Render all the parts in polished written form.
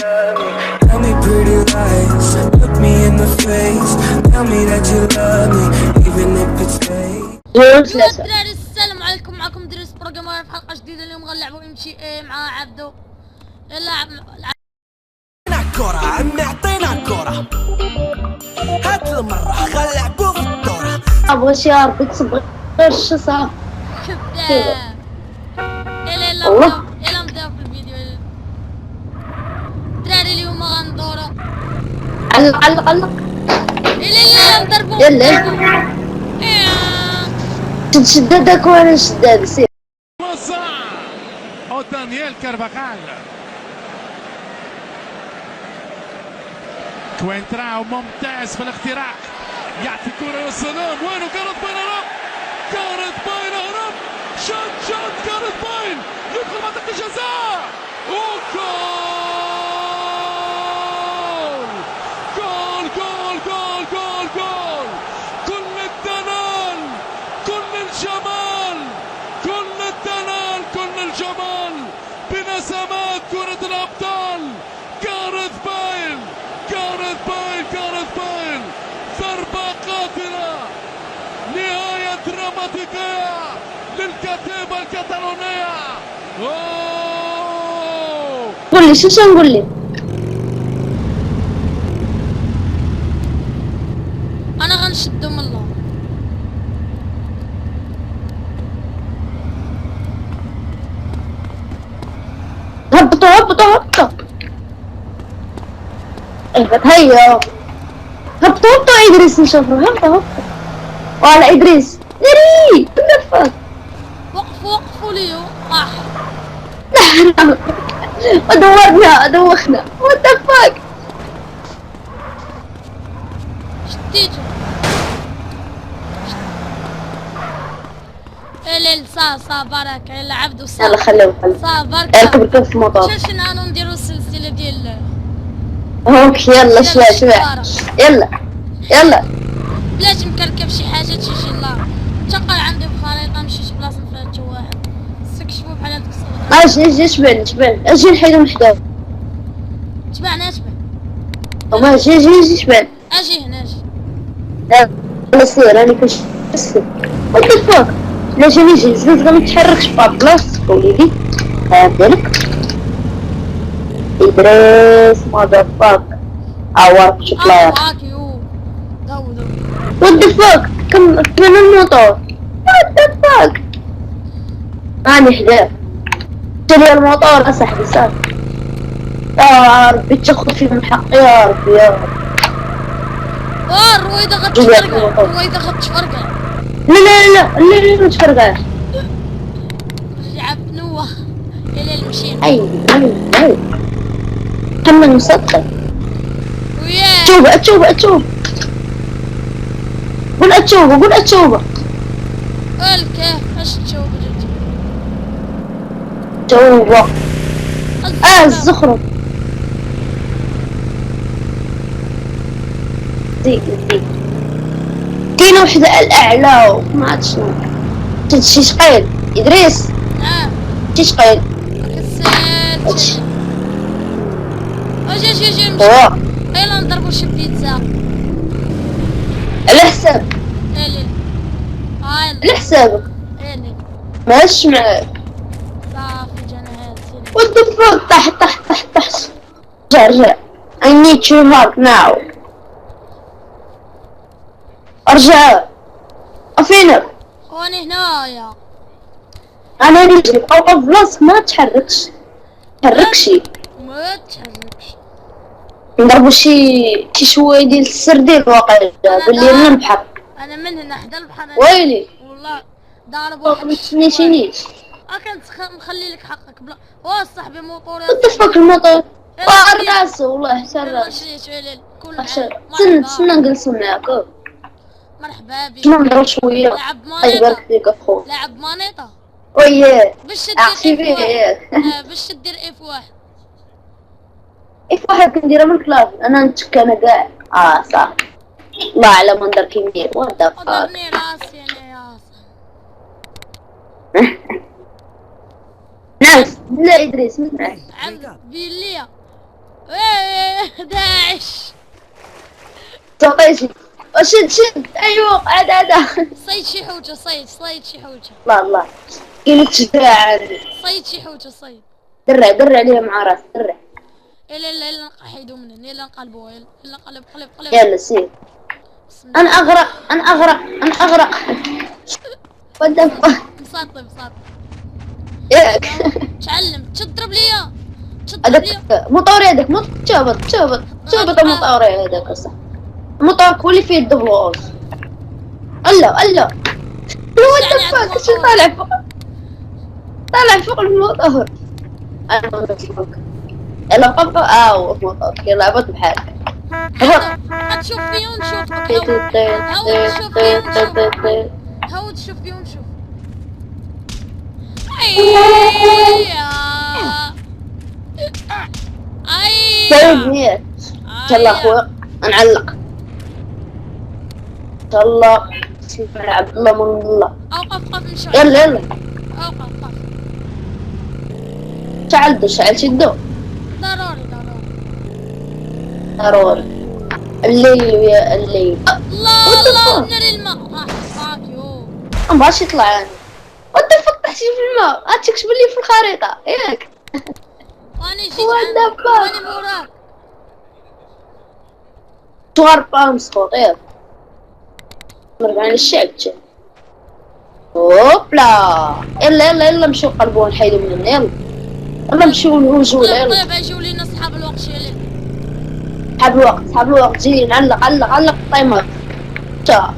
love me. Tell me pretty lies, look me in the face. Tell me that you love me, even if it's fake. الدراري السلام عليكم، معكم دريس بروجرامر في حلقة جديدة. اليوم غنلعبوا امشي مع عبدو. يلا عطينا الكرة، عمي عطينا الكرة. هات المرة غنلعبوا في الدورة. ابغى شي اربط تصبر غير شو صار كذاب. يلا نبداو في الفيديو. الدراري اليوم غندورو. علق يلا نضربو. يلا تشددك وانا شداد سير. دانييل كارفاخال كوينتراو ممتاز في الاختراق، يعطي كرة يا سلام. وينو كارث باين هرب، شوت كارث باين يدخل منطقة الجزاء وجول. كل الدلال، كل الجمال، كل الجمال بنسمات كرة الأبطال. كارث باين، ضربة قاتلة، نهاية دراماتيكية للكتيبة الكتالونية. قول لي شو نقول لي؟ انا غنشدو من الله. هبطوا اهبط هيا هبطوا ادريس نشوفه. هبطوا وعلى ادريس دري تلفت. وقفوا ليو دوخنا وات ذا فاك. شديتو الليل صا برك. يلا عبدو صا يلا خليه صا برك. اركب في الموطور. شاش نانو نديرو السلسلة ديال اوكي يلا شوي يلا بلاش مكركب شي حاجة تجي الله. تقل عندي بخريطة نمشي شي بلاصة نفلت شي واحد استكشفو بحال هاديك الصغيرة. اجي شبان اجي نحيدو من حداه. تبعنا وما اجي شبان. اجي هنا اجي. يلا سير راني كنشوف وات ذا فاك. علاش نجي زوج ما نتحركش بلاصتك وليدي. هادلك إدريس ماذا فاك عوارك شكلاير. وات ذا فاك كم الموطور. وات ذا فاك راني حداه. شري الموطور أصاحبي صافي. يا ربي تاخد فيهم الحق يا ربي رويدة غتفرقع. لا ما تفرقعش. لعب نوة. يلا مشينا. أي تم المسطح. وياه أتشوبة قول أتشوبة. الكيف اش تشوبة توبة الزخرف. ديك كاينة وحدة الأعلى وما عرفت شنو. شي شقيل إدريس. نعم شي شقيل. كسلت. اجي يلا نضربو شي بيتزا على حساب. على حسابك ماشي معاك. صافي جانا هازين. وات ذا فاك. طح رجع. I need your help now. ارجع فينك؟ واني هنايا. انا نجري اوقف بلاصتك ما تحركش. ما تحركش. نضربو شي شويه ديال السردين واقيلا باللي من البحر. انا من هنا حدا البحر. ويلي والله ضارب واحد. ما تسنيشينيش. كنت مخلي لك حقك بلا. صاحبي موطور. تفك الموطور. راسو والله حتى راسو. سنة نجلسو معاك. مرحبا بك. نهضرو شويه. لعب مانيطة. يبارك فيك اخو. لعب مانيطة. وياه باش دير اف واحد. اف واحد كنديرها من كلافي. انا نتك انا كاع صافي. الله اعلم ندير كي ندير. وات ذا فاك. ضربني راسي انا يا ناس لا إدريس من معك عبد بيليا داعش. تعطيشي شد ايوه عاد صيد شي حوجة، صيد شي حوجة. الله قلت شجاع عندي. صيد شي حوجة صيد. درع عليها مع راس درع. إلا نقحيدو منهن، يلا نقلبو، يلا قلب. يلا سير. بسم الله. انا اغرق ودف مسطب. ياك تعلم تضرب ليا. هذاك موطور يدك تشابط الموطور يدك صح. الموطور كولي فيه الدبلوس. الله ودفاك شو طالع فوق الموطور. انا فوق يلا طبق موطور يلا عبط بحالك. هتشوف فيه ونشوفك. هود شوف فيه ونشوف. سيبني ان شاء الله اخويا نعلق ان شاء الله. بسم الله عبد الله من الله. اوقف نشوف. يلا اوقف. شعل شدو ضروري. الليل ويا الليل. الله نري الماء راح يو. ما باش يطلع يعني. وتفك تحتي في الماء هاتشكش باللي في الخريطة ياك. واني جيت واني موراك. صغار بامس خطير. نرجع للشعب هوبلا يلا نمشيو نقلبو نحيدو من هنا. يلا نمشيو نهوجو. يلا طيب يجيو لينا صحاب الوقت شيلي. صحاب الوقت جي نعلق الطيمر. الله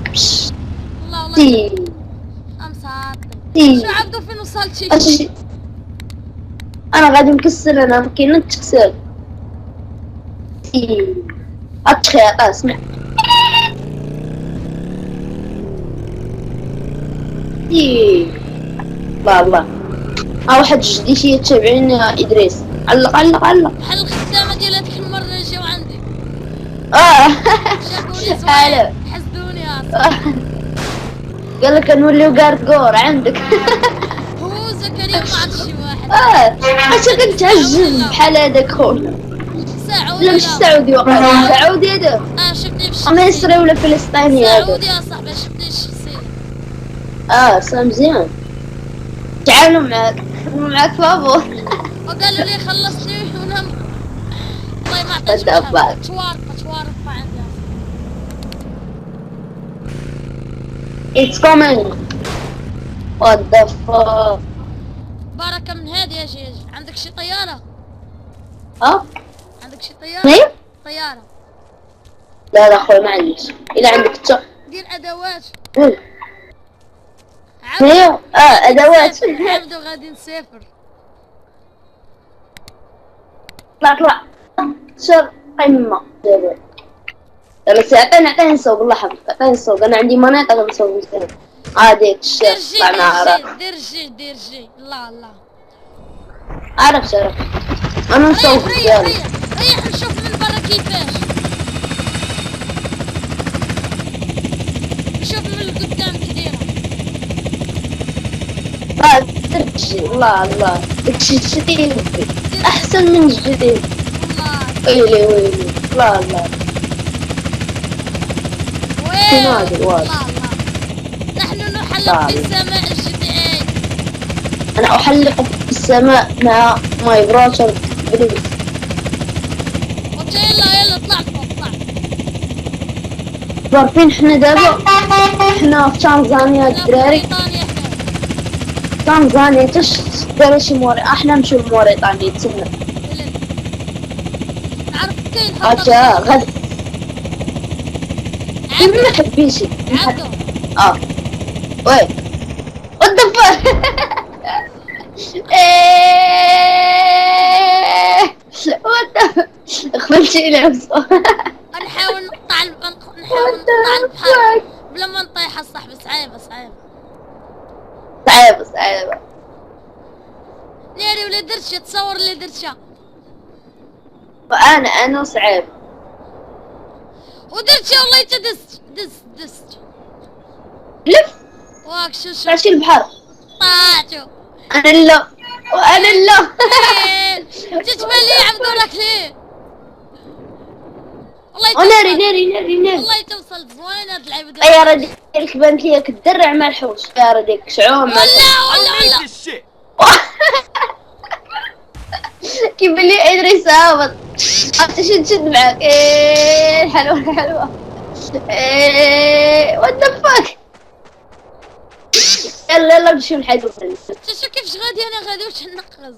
تي شو عبدو فين وصلتي؟ انا غادي مكسر انا مكاين نتكسر. اتخيط اسمع. الله واحد جدي شي يتابعني يا ادريس. علق بحال الخدامة ديال هاديك المرة جاو عندي. شافوني زوين حسدوني قال لك نوليو كاركور عندك. هو زكريا ما عرف شي واحد. اش كنتعجب بحال هذاك خويا. سعودي. لا مش سعودي وقع سعودي هذا. شفتني في مصري ولا فلسطيني هذا؟ سعودي يا صاحبي شفتني الشخصية. صار مزيان. تعالوا معك بابور. وقالوا لي خلصني ونام. والله ما عطيتش توارق عندي. It's coming. What the fuck. بركة من هادي يا جيج. عندك شي طيارة؟ عندك شي طيارة؟ نعم؟ طيارة. لا خويا ما عنديش. إلا عندك دير أدوات. ايوه ادوات. عبدو غادي نسافر. طلع شر قمة دابا. يلا سي عطيني نسوق الله يحفظك. عطيني نسوق انا عندي مناطق نسوق مزيان. هاديك الشيء طلع معاه. دير جي الله عرفت انا نسوق مزيان. ريح نشوف من برا كيفاش. نشوف من القدام كديرة. داكشي الله داكشي الجديد احسن من الجديد. ويلي الله وين هذا الواد. نحن نحلق في السماء الجديد. انا احلق في السماء مع ماي براشر بليز. يلا اطلع فوق عارفين حنا دابا حنا في تنزانيا الدراري. تنزانيا دابا شي احنا نمشيو لموريطانيا تسنى. نعرف كاين غادي ما حبيتش عبدو. وي ودفا خفلتي نفسه. نحاول نقطع البحر بلا ما نطيح الصاحبي. صعيبة ناري ولا درتش تصور اللي درتها. وانا صعيب ودرتها والله انت دست لف واك شوف ماشي البحر. طاعتو انا لا تتبان لي عبدو راك ليه. ناري والله توصل زوين هاد اللعيبه ديال الطيارة ديالك بانت ليا كدرع مع الحوش. الطيارة ديالك شعوم مع ولا الشيء كيبان لي إدريس هابط. شد معاك. الحلوة وات ذا فاك. يلا نمشيو نحيدو شوف كيفاش غادي انا غادي واش نقز.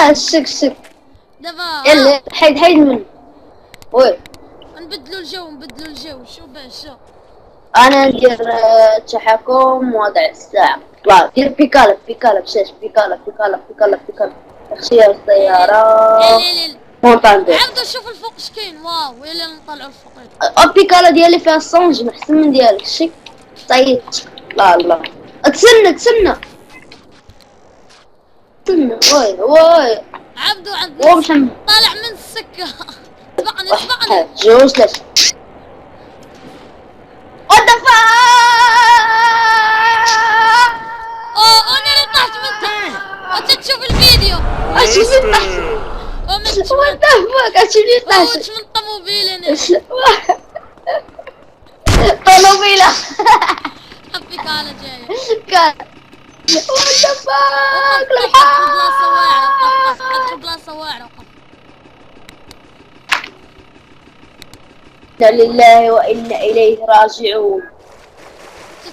الشك دابا يلا حيد منه. وي نبدلو الجو شو باش انا ندير تحكم وضع الساعة. لا دير بيكالا بشاش بيكالا تخشير السيارة ليل مونطاندو. عبدو شوف الفوق اش كاين. واو يلا نطلعو الفوق. البيكالا ديالي فيها الصونج محسن من ديالك. شك طيب لا تسنى وي عبدو هو عندنا محمد طالع من السكه. سبقني جوج ثلاث. وات ذا فاك. انا اللي طحت من تحت. انت تشوف الفيديو اش اللي طاح؟ وات ذا فاك اش اللي طاح؟ فوت من الطوموبيل انا. طوموبيلة حبيك على جايه كان وات ذا فاك. بلاصه واعره. وقف بلاصه واعره. إنا لله وإنا إليه راجعون.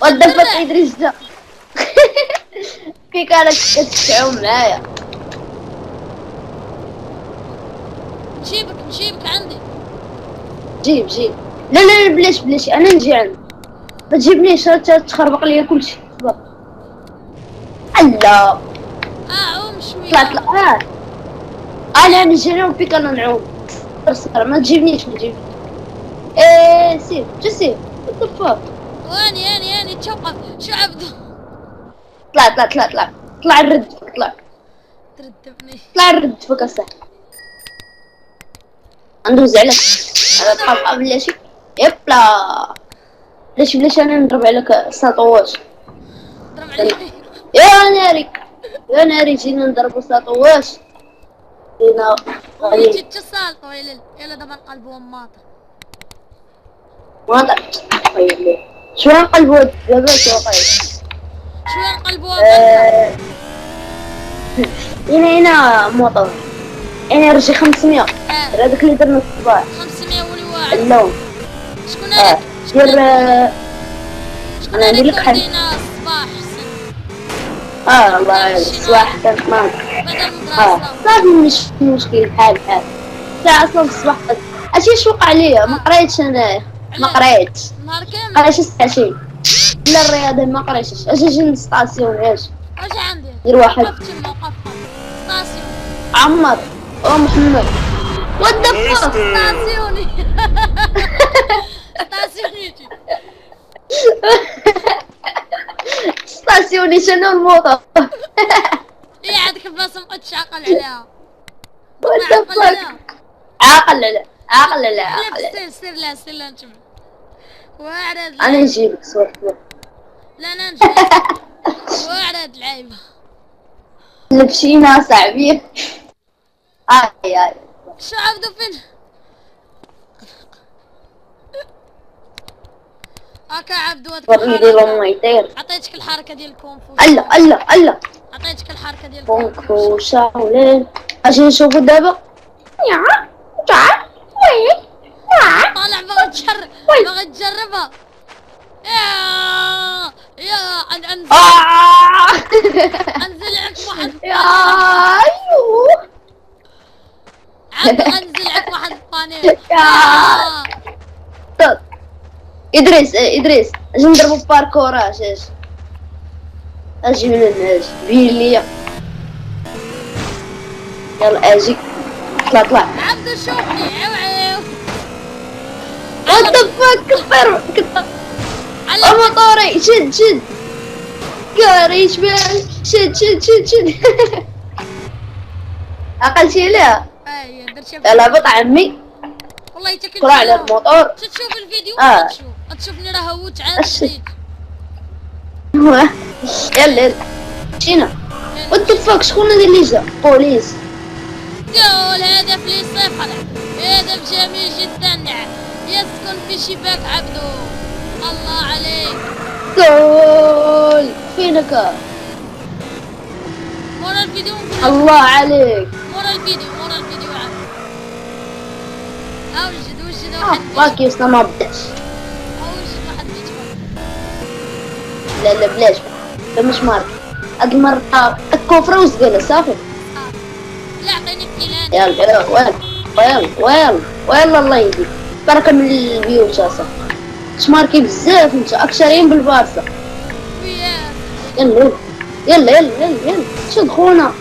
وات ذا فاك إدريس دا. كي كانت كتعوم معايا. نجيبك عندي. جيب لا بلاش انا نجي عندك. ما تجيبنيش تخربق ليا كلشي. الله عوم شويه. طلع انا نجي انا وفيك انا نعوم. ما تجيبنيش سير جسير وات ذا فاك. واني توقف. شو عبدو طلع الرد تردبني. طلع الرد فيك الساعة. ندوز عليك على طابقة بلاشي. يبلا بلاش انا نضرب عليك ساطواش. ضرب عليك. يا ناري جينا نضربو ساطواش. جينا وليتي اتصال طويل. يلا دابا نقلبو ماطر. طيب شو نقلبو دابا شويه نقلبو. هنا موطور انرجي 500. هذاك اللي درنا في الصباح 500 ولي واعد. اللون. شكون هذاك؟ دير شكون أنا ندير لك هذاك حل. ودينا الصباح حسن. الله الصباح كانت معك. بدل المدرسة. صافي مش مشكل بحال ساعة اصلا في الصباح اش وقع ليا. ما قريتش انايا. ما قريتش. نهار كامل. قريتش الساعتين. لا الرياضة ما قريتش. اش نجي نستاسيون واش عندي؟ دير واحد. وقف تما وقف ستاسيون. عمر محمد. وات ذا فاك. ستاسيوني. ستاسيونيتي. ستاسيوني شنو الموطور. عندك بلاصة مبقتش عاقل عليها. وات ذا فاك. عاقل. سير لا نجمع. واعر هاد انا نجيبك صوت. لا انا نجي. واعر هاد اللعيبة. لبشينا صاحبي. شو عبدو فين؟ هاكا عبدو هاديك الحركة. عطيتك الحركة ديال الكونفو. الله عطيتك الحركة ديال كونفو شاولين. اجي نشوفو دابا. طالع باغي تجربها. انزل لك واحد. عبدو انزل لك واحد الطانير. ادريس اجي نضربو باركوراج. اجي من الناس بين ليا. يلا اجي طلع. عبدو شوفني. عيو وات ذا فاك. كثر الموطوري. شد كاري شبال. شد عقل شي لا. درت شي. يلا بط عمي. والله تاكل كرة على الموطور. تشوف الفيديو. تشوفني راه هوت عاد أشد. جديد. يلا مشينا. وات ذا فاك. شكون هذا اللي جا؟ بوليس. الهدف اللي صفر. هدف جميل جدا. الشباك عبدو. الله عليك. جول فينك. مورا الفيديو نقول الله عليك. مورا الفيديو عبدو. وجد واحد باقي اصلا ما بداش. وجد واحد بيدخل. لا بلاش. لا مش مارك. هاد المرة الكفرة وزقنا صافي. لا عطيني بلان. يلا الله يهديك. بركة من البيوت اصلا. شماركي بزاف انت اكشرين بالبارسة. وياه. يلا شد خونا.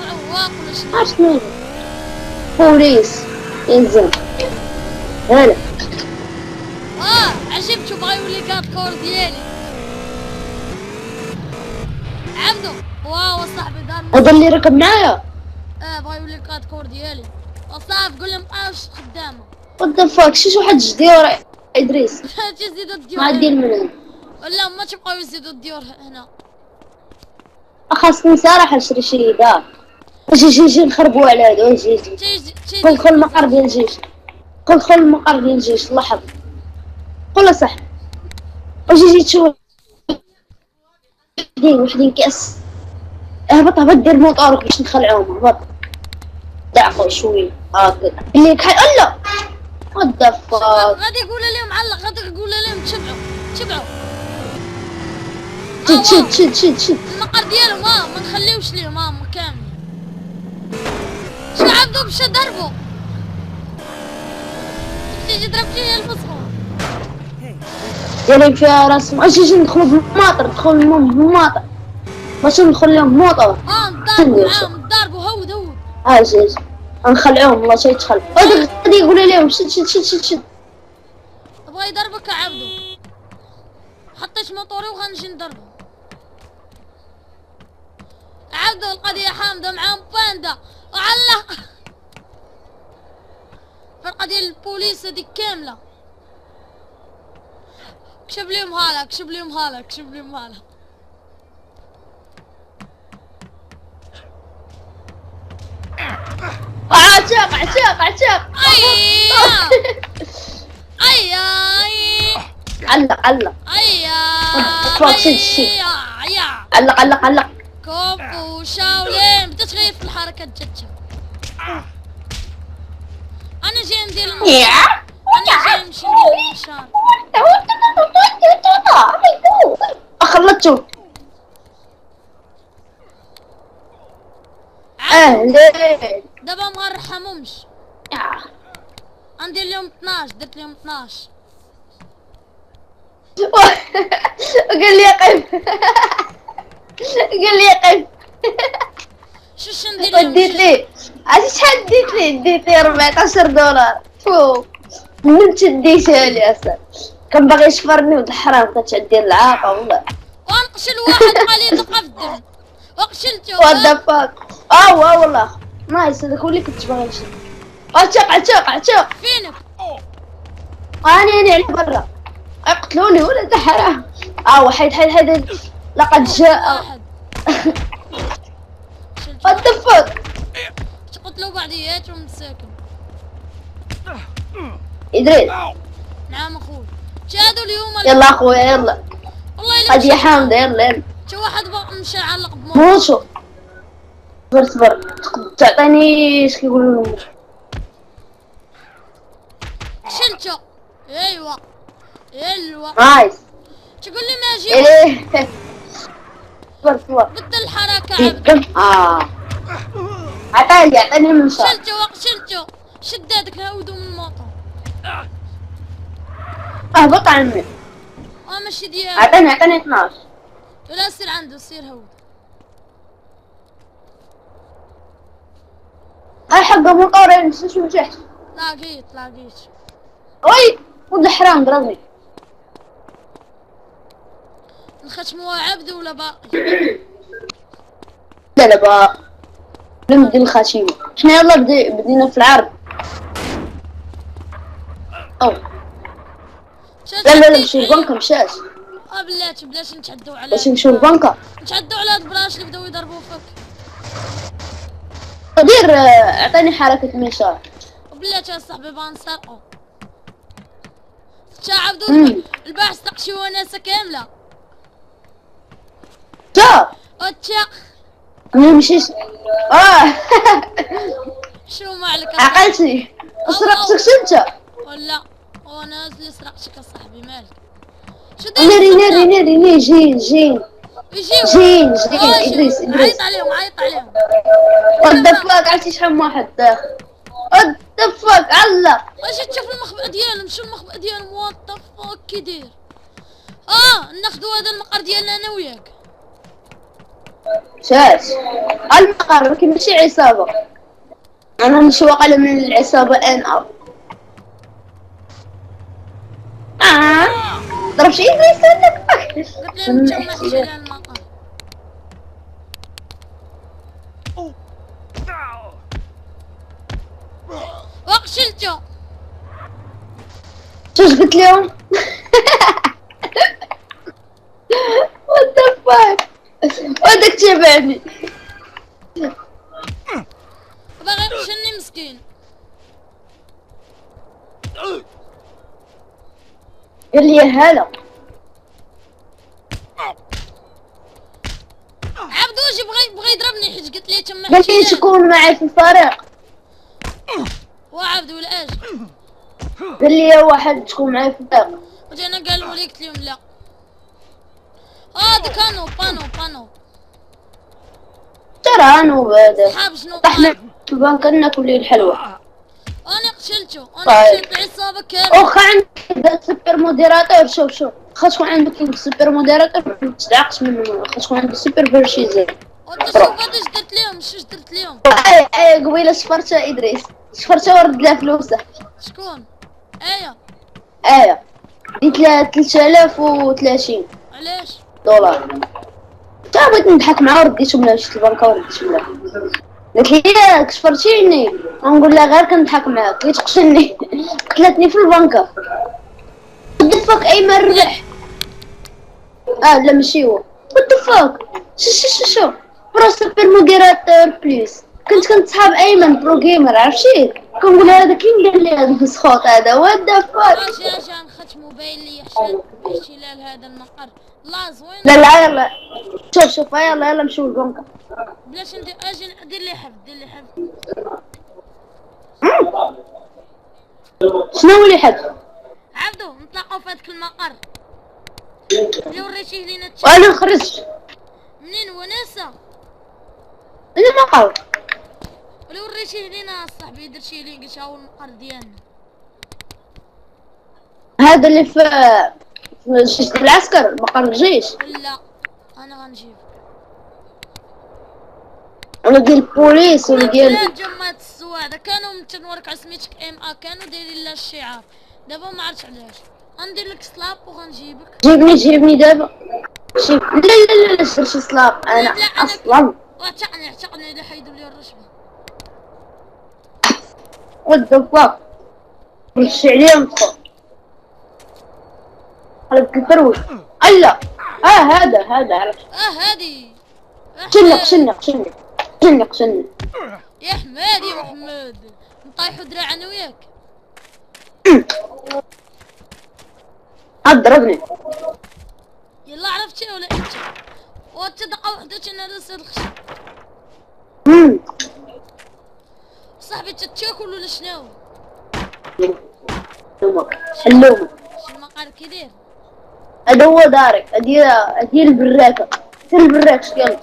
عواق ولا شنو؟ عرفت مين؟ بوليس ينزل. هلا عجبتو بغا يولي كات كور ديالي. عبدو واو صاحبي دار هذا اللي ركب معايا. بغا يولي كات كور ديالي. وصافي قول لهم مابقاوش خدامه. وات ذا فاك شي واحد جديور ادريس. تزيدو الديور ما دير من ولا ما تبقاو يزيدو الديور هنا. خاصني صراحة نشري شي دار. جي نخربوا على هادو. جي خل المقر ديال الجيش. خل المقر ديال الجيش الله يحفظك. قول صح. جي تشوف وحدين كاس. هبط دير موطورك باش نخلعوهم. هبط دعقوا شويه هاكا اللي كحل لا وات ذا فاك. غادي يقول لهم علق. غادي يقول لهم تبعوا. شد المقر ديالهم ما نخليوش ليهم كامل. شو عبدو باش ضربو. تيجي ضرب فيا المسخون. دايرين فيها راسهم. اجي ندخلوا بالماطر. ندخل بالماطر باش ندخل لهم موطور. نضربو معاهم. نضربو هود. اجي نخلعوهم والله شي يتخلع. غادي يقول لهم شد. بغا يضربك عبدو. حطيت موطوري وغنجي نضربو. عبدو القضية حامضة معاهم باندا وعلق. فرقة ديال البوليس هذيك كاملة. كشف ليهم هالا. عشاق علق علق كوفو شاولين بدات تغير في الحركة جاتها. انا جاي ندير المشوار. خلطتو. ليه دابا ما نرحمهمش. غندير لهم 12. درت لهم 12. قال لي قف. شو ندير لهم. وديت لي عرفتي شحال ديت لي 14 دولار. فو من تديتها لي اصلا. كان باغي يشفرني ولد الحرام. كتعدي العاقه والله. ونقشل واحد قال لي نقف الدم وقشلته. وات ذا فاك. والله نايس. هذاك هو اللي كنت باغي نشد. عشاق فينك. اني على برا يقتلوني ولد الحرام. حيد لقد جاء. واحد. وات ذا فاك. تقتلوا بعضياتهم مساكن. ادريس نعم اخوي. هادو اليوم يلا اخويا يلا. والله الا هادي حامضة يلا. تا واحد مشى علق بموت. موتو. صبر تعطيني اش كيقولوا لهم. شلته. ايوا نايس. تقول لي ما جي. ايه صبر بدل الحركة عبد. عطاني من شهر. شلته. شد هذاك الهودو من الموطور. اهبط عمي. ماشي ديالو. عطاني 12. لا سير عنده. سير هود. هاي حق موطورين شو نجحت. لاقيت. وي ولد الحرام ضربني. نختموا عبد ولا باقي؟ لا باقي. نبدي الخاتمة. احنا يلا بدينا في العرض. لا نمشيو البنكة مشاش. بلاش نتعدوا على. باش نمشيو البنكة. نتعدوا على هاد البراش اللي بداو يضربوا فيك. دير اعطيني حركة منشار. بلاتي اصاحبي بغا نسرقو. عبدو الباحث تقشي وناسة كاملة. شا اتشا نمشيش. شنو ما عليك عقلتني سرقتك انت. ولا وانا اللي سرقتك صاحبي مالك. شو داير ناري جين يجيو جين ادريس عيط عليهم عيط عليهم. ودفاك عرفتي شحال من واحد داخل. ودفاك علق. اجي تشوف المخبأ ديالهم. شو المخبأ ديالهم؟ وات ذا فاك كي داير. ناخدو هذا المقر ديالنا انا وياك. شاش المقر ولكن ماشي عصابة. انا نمشي واقيلا من العصابة ان ار. ضرب شي ادريس عندك. قلت لهم انت ما تمشي للمقر. وقشلتو. شوش قلت لهم؟ what the fuck ودك تبعني. باغي يقشلني مسكين. قال لي هلا عبدو جي بغى يضربني حيت قلت ليه تما قال لي تكون معي في الفريق. وعبدو ولا اجي. قال لي واحد تكون معي في الفريق. وجانا قالوا لي قلت لهم لا. دي كانوا بانو ترى انا وهذا صحاب شنو طحنا في البنك ناكل لي الحلوى. انا قشلتو. انا طيب. قشلت العصابة كاملة. واخا عندك سوبر موديراتور. شوف خا تكون عندك سوبر موديراتور ما تدعقش منه. خا تكون عندك سوبر فيرشيزي. وانت شوف هذا اش درت لهم. شوش درت لهم. اي قبيله شفرتها ادريس. شفرتها ورد لها فلوسه. شكون؟ ديت لها 3030 علاش؟ دولار. تا بغيت نضحك معاه ورديتهم لها. شفت البنكه ورديتهم لها. قالت لي ياك شفرتيني. نقول لها غير كنضحك معاك. قالت تقشلني. قتلتني في البنكه. ودفاك ايمن ربح. لا ماشي هو. ودفاك شو برو سوبر موديراتور بليز. كنت صحاب ايمن برو جيمر عرفتي. كنقول هذا كاين قال لي هذا السخوط هذا ودفاك. اجي نخدم موبايلي عشان احتلال هذا المقر. لا زوين. لا يلا شوف يلا نمشيو للبنكه. بلاش ندير. اجي دير لي حفظ. شنو اللي حد؟ عبدو نتلاقاو في هذاك المقر اللي وريتيه لينا. وانا خرجت منين وناسة المقر اللي وريتيه لينا صاحبي. درتيه لي قلت هاو المقر ديالنا. هذا اللي في العسكر مقر الجيش. لا انا غنجيب. ولا ديال البوليس ولا ديال جماعة السواعدة كانوا متنورك على سميتك كانوا دايرين لها الشعار. دابا ما عرفتش علاش. غندير لك سلاب وغنجيبك. جيبني دابا. لا درتي سلاب انا اصلا. اعتقني اذا حيدوا لي الرشوة. ودفاك رشي عليهم دخل قلبك الفروج. الا هذا عرفت. هادي قشنق يا حماد يا محمد. نطيحو دراع انا وياك. ضربني. يلا عرفتي ولا انت؟ وانت دقة وحدة انا راسي الخشب. صاحبي تتاكل ولا شنو؟ حلومه. شي مقال كي داير؟ هذا هو داري. هدي البراكه. سير البراك يلا.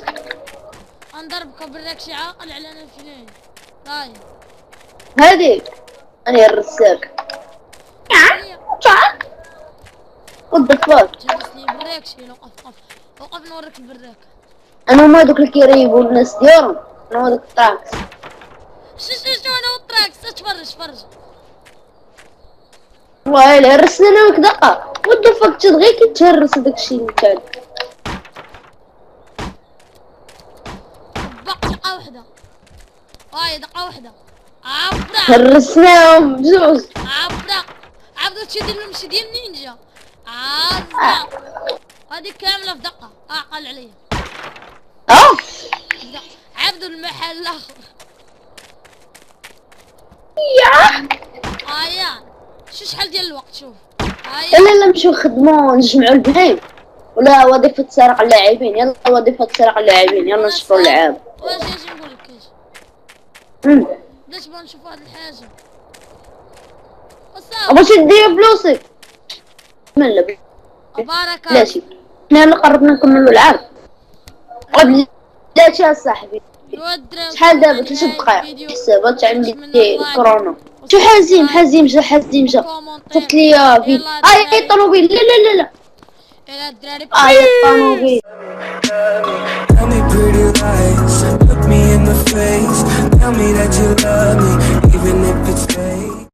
غنضربك بالراك شي عاقل على انا فين رايح. هادي انا الرساك. ودفاك جلس لي بالراك شي. وقف نوريك البراك. انا ما دوك اللي كيريبوا الناس ديالهم. انا هذاك الطراكس. شو انا والطراكس. تفرج. ويلي هرسنا انا وياك دقه. ودفاك تدغي كيتهرس داكشي اللي تاعك. دقة واحدة. دقة واحدة. عبدا هرسناهم بجوج. عبدا تشدي لهم شي ديال نينجا. عبدا هذه كاملة في دقة. عقل عليا. عبدو المحل الاخر. يا شو شحال ديال الوقت؟ شوف هيا لا نمشيو نخدمو نجمعو البهايم، ولا وظيفة سرق اللاعبين. يلا وظيفة سرق اللاعبين، يلا نشوفو اللعاب. واش اجي نقولك اجي مم. بلاش بغا نشوفو هاد الحاجة وصافي. باش ندير فلوسي ملا بارك الله. بلاتي. حنا اللي قربنا نكملو العام قبل. بلاتي اصاحبي ايوا الدراري شحال دابا 3 دقائق حسابات تاع باش عندي منا كورونا. شو حازم جا صيفط ليا فيديو. الطوموبيل. لا الى الدراري الطوموبيل. Tell me pretty lies, look me in the face. Tell me that you love me, even if it's fake.